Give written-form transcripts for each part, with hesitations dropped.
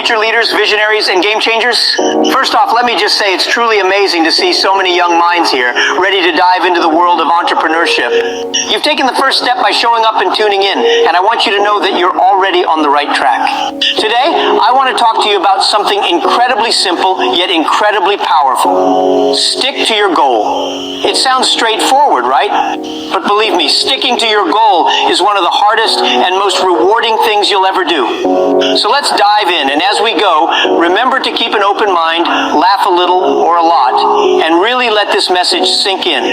future leaders, visionaries, and game changers? First off, let me just say it's truly amazing to see so many young minds here ready to dive into the world of entrepreneurship. You've taken the first step by showing up and tuning in, and I want you to know that you're already on the right track. Today, I want to talk to you about something incredibly simple, yet incredibly powerful. Stick to your goal. It sounds straightforward, right? But believe me, sticking to your goal is one of the hardest and most rewarding things you'll ever do. So let's dive in, and as we go, remember to keep an open mind, laugh a little or a lot, and really let this message sink in.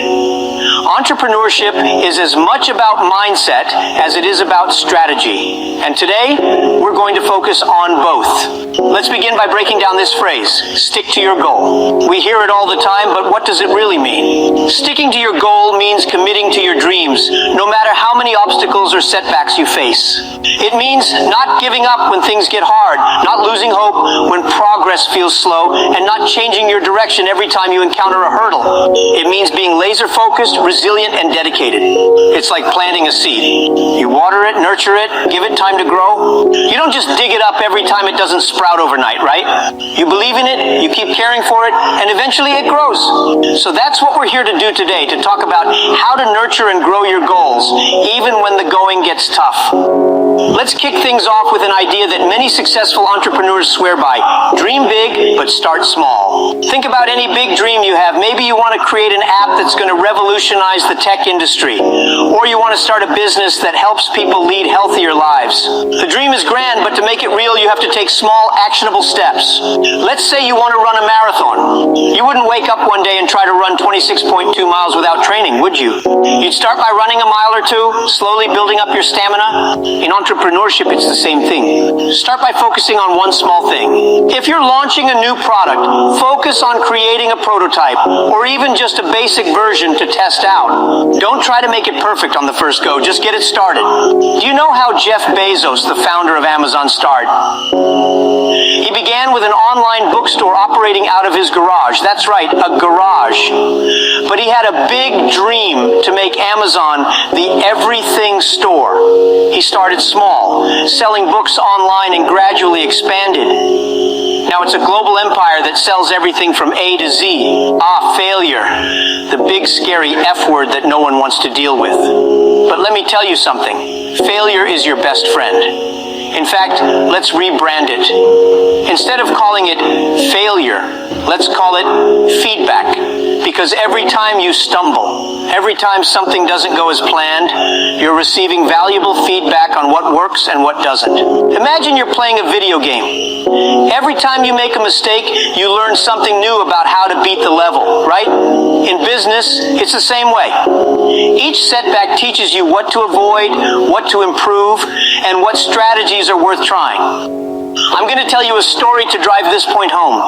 Entrepreneurship is as much about mindset as it is about strategy. And today, we're going to focus on both. Let's begin by breaking down this phrase, stick to your goal. We hear it all the time, but what does it really mean? Sticking to your goal means committing to your dreams, no matter how many obstacles or setbacks you face. It means not giving up when things get hard, not losing hope when progress feels slow, and not changing your direction every time you encounter a hurdle. It means being laser-focused, resilient, and dedicated. It's like planting a seed. You water it, nurture it, give it time to grow. You don't just dig it up every time it doesn't sprout overnight, right? You believe in it, you keep caring for it, and eventually it grows. So that's what we're here to do today, to talk about how to nurture and grow your goals, even when the going gets tough. Let's kick things off with an idea that many successful entrepreneurs swear by. Dream big, but start small. Think about any big dream you have. Maybe you want to create an app that's going to revolutionize the tech industry. Or you want to start a business that helps people lead healthier lives. The dream is grand, but to make it real, you have to take small, actionable steps. Let's say you want to run a marathon. You wouldn't wake up one day and try to run 26.2 miles without training, would you? You'd start by running a mile or two, slowly building up your stamina. In entrepreneurship, it's the same thing. Start by focusing on one small thing. If you're launching a new product, focus on creating a prototype, or even just a basic version to test out. Don't try to make it perfect on the first go, just get it started. Do you know how Jeff Bezos, the founder of Amazon, started? He began with an online bookstore operating out of his garage. That's right, a garage. But he had a big dream to make Amazon the everything store. He started small, selling books online, and gradually expanded. Now it's a global empire that sells everything from A to Z. Failure. The big scary F word that no one wants to deal with. But let me tell you something. Failure is your best friend. In fact, let's rebrand it. Instead of calling it failure, let's call it feedback. Because every time you stumble, every time something doesn't go as planned, you're receiving valuable feedback on what works and what doesn't. Imagine you're playing a video game. Every time you make a mistake, you learn something new about how to beat the level, right? In business, it's the same way. Each setback teaches you what to avoid, what to improve, and what strategies are worth trying. I'm going to tell you a story to drive this point home.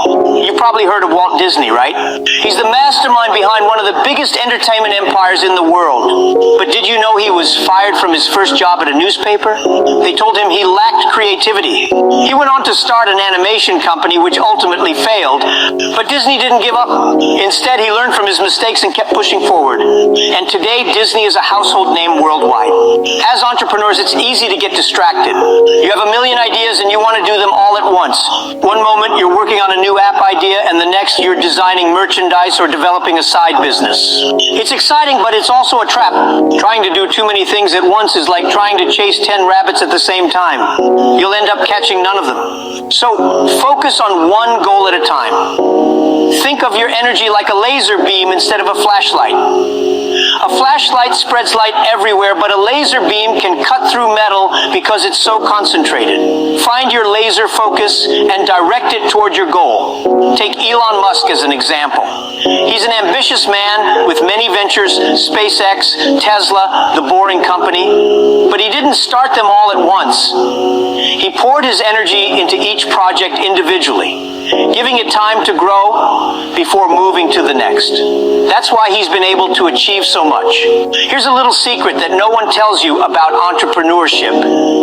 You probably heard of Walt Disney, right? He's the mastermind behind one of the biggest entertainment empires in the world. But did you know he was fired from his first job at a newspaper? They told him he lacked creativity. He went on to start an animation company which ultimately failed, but Disney didn't give up. Instead, he learned from his mistakes and kept pushing forward. And today, Disney is a household name worldwide. As entrepreneurs, it's easy to get distracted. You have a million ideas and you want to do them all at once. One moment you're working on a new app idea, and the next you're designing merchandise or developing a side business. It's exciting, but it's also a trap. Trying to do too many things at once is like trying to chase 10 rabbits at the same time. You'll end up catching none of them. So focus on one goal at a time. Think of your energy like a laser beam instead of a flashlight. A flashlight spreads light everywhere, but a laser beam can cut through metal because it's so concentrated. Find your laser focus and direct it toward your goal. Take Elon Musk as an example. He's an ambitious man with many ventures, SpaceX, Tesla, the Boring Company, but he didn't start them all at once. He poured his energy into each project individually, giving it time to grow before moving to the next. That's why he's been able to achieve so much. Here's a little secret that no one tells you about entrepreneurship.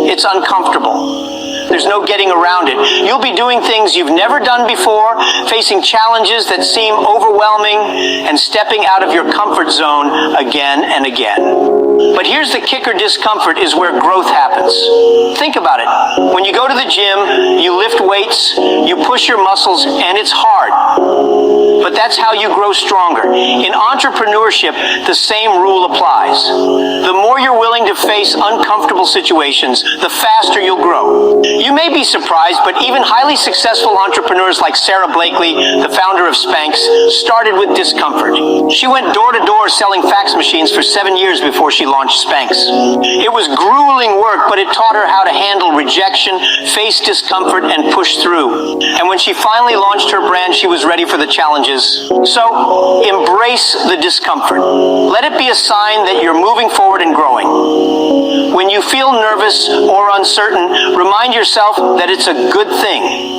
It's uncomfortable. There's no getting around it. You'll be doing things you've never done before, facing challenges that seem overwhelming, and stepping out of your comfort zone again and again. But here's the kicker: discomfort is where growth happens. Think about it. When you go to the gym, you lift weights, you push your muscles, and it's hard. But that's how you grow stronger. In entrepreneurship, the same rule applies. The more you're willing to face uncomfortable situations, the faster you'll grow. You may be surprised, but even highly successful entrepreneurs like Sarah Blakely, the founder of Spanx, started with discomfort. She went door to door selling fax machines for 7 years before she launched Spanx. It was grueling work, but it taught her how to handle rejection, face discomfort, and push through. And when she finally launched her brand, she was ready for the challenges. So, embrace the discomfort. Let it be a sign that you're moving forward and growing. When you feel nervous or uncertain, remind yourself that it's a good thing.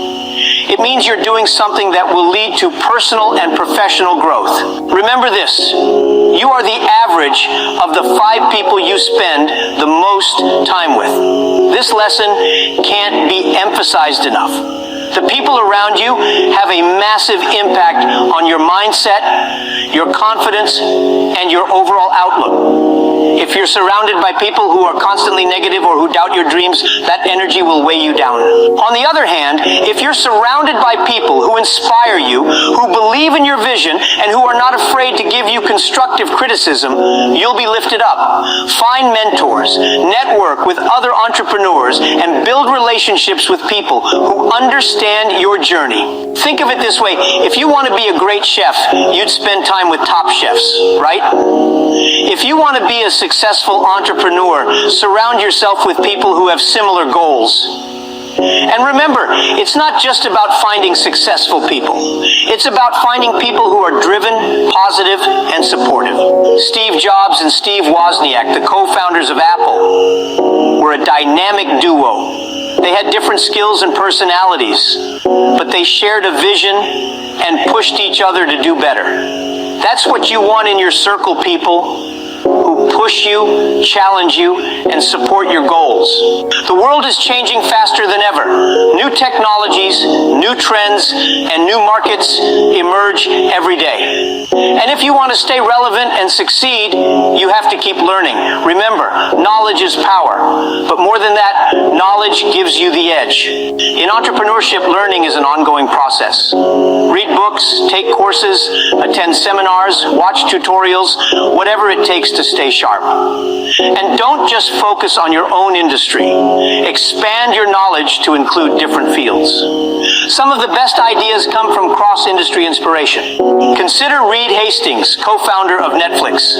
It means you're doing something that will lead to personal and professional growth. Remember this, you are the average of the 5 people you spend the most time with. This lesson can't be emphasized enough. The people around you have a massive impact on your mindset, your confidence, and your overall outlook. If you're surrounded by people who are constantly negative or who doubt your dreams, that energy will weigh you down. On the other hand, if you're surrounded by people who inspire you, who believe in your vision, and who are not afraid to give you constructive criticism, you'll be lifted up. Find mentors, network with other entrepreneurs, and build relationships with people who understand your journey. Think of it this way, if you want to be a great chef, you'd spend time with top chefs, right? If you want to be a successful entrepreneur, surround yourself with people who have similar goals. And remember, it's not just about finding successful people. It's about finding people who are driven, positive, and supportive. Steve Jobs and Steve Wozniak, the co-founders of Apple, were a dynamic duo. They had different skills and personalities, but they shared a vision and pushed each other to do better. That's what you want in your circle, people who push you, challenge you, and support your goals. The world is changing faster than ever. New technologies, new trends, and new markets emerge every day. And if you want to stay relevant and succeed, you have to keep learning. Remember, knowledge is power. But more than that, knowledge gives you the edge. In entrepreneurship, learning is an ongoing process. Read books, take courses, attend seminars, watch tutorials, whatever it takes to stay sharp. And don't just focus on your own industry. Expand your knowledge to include different fields. Some of the best ideas come from cross-industry inspiration. Consider Reed Hastings, co-founder of Netflix.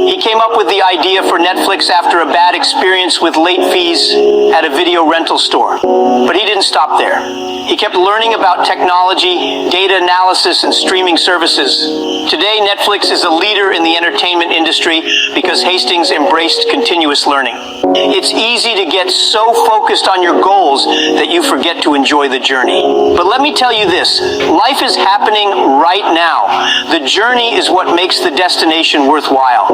He came up with the idea for Netflix after a bad experience with late fees at a video rental store. But he didn't stop there. He kept learning about technology, data analysis, and streaming services. Today, Netflix is a leader in the entertainment industry because Hastings embraced continuous learning. It's easy to get so focused on your goals that you forget to enjoy the journey. But let me tell you this, life is happening right now. The journey is what makes the destination worthwhile.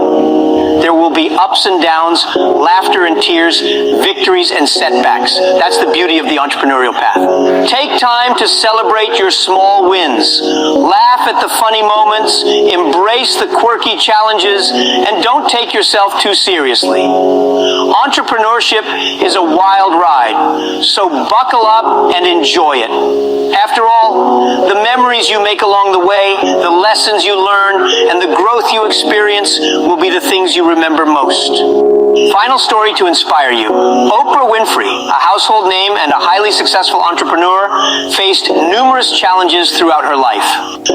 There will be ups and downs, laughter and tears, victories and setbacks. That's the beauty of the entrepreneurial path. Take time to celebrate your small wins. Laugh at the funny moments, embrace the quirky challenges, and don't take yourself too seriously. Entrepreneurship is a wild ride, so buckle up and enjoy it. After all, the memories you make along the way, the lessons you learn, and the growth you experience will be the things you remember most. Final story to inspire you. Oprah Winfrey, a household name and a highly successful entrepreneur, faced numerous challenges throughout her life.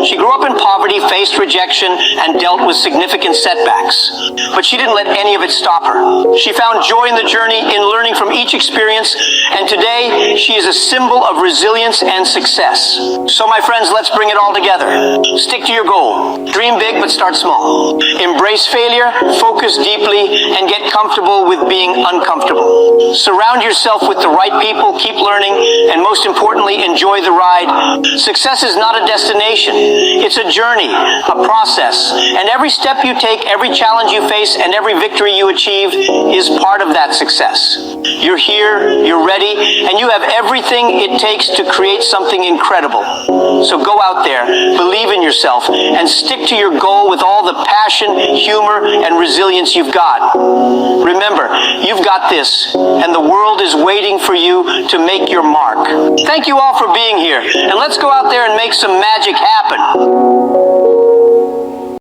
She grew up in poverty, faced rejection, and dealt with significant setbacks. But she didn't let any of it stop her. She found joy in the journey, in learning from each experience, and today she is a symbol of resilience and success. So my friends, let's bring it all together. Stick to your goal. Dream big, but start small. Embrace failure, focus deeply, and get comfortable with being uncomfortable. Surround yourself with the right people, keep learning, and most importantly, enjoy the ride. Success is not a destination. It's a journey, a process, and every step you take, every challenge you face, and every victory you achieve is part of that success. You're here, you're ready, and you have everything it takes to create something incredible. So go out there, believe in yourself, and stick to your goal with all the passion, humor, and resilience you've got. Remember, you've got this, and the world is waiting for you to make your mark. Thank you all for being here, and let's go out there and make some magic happen.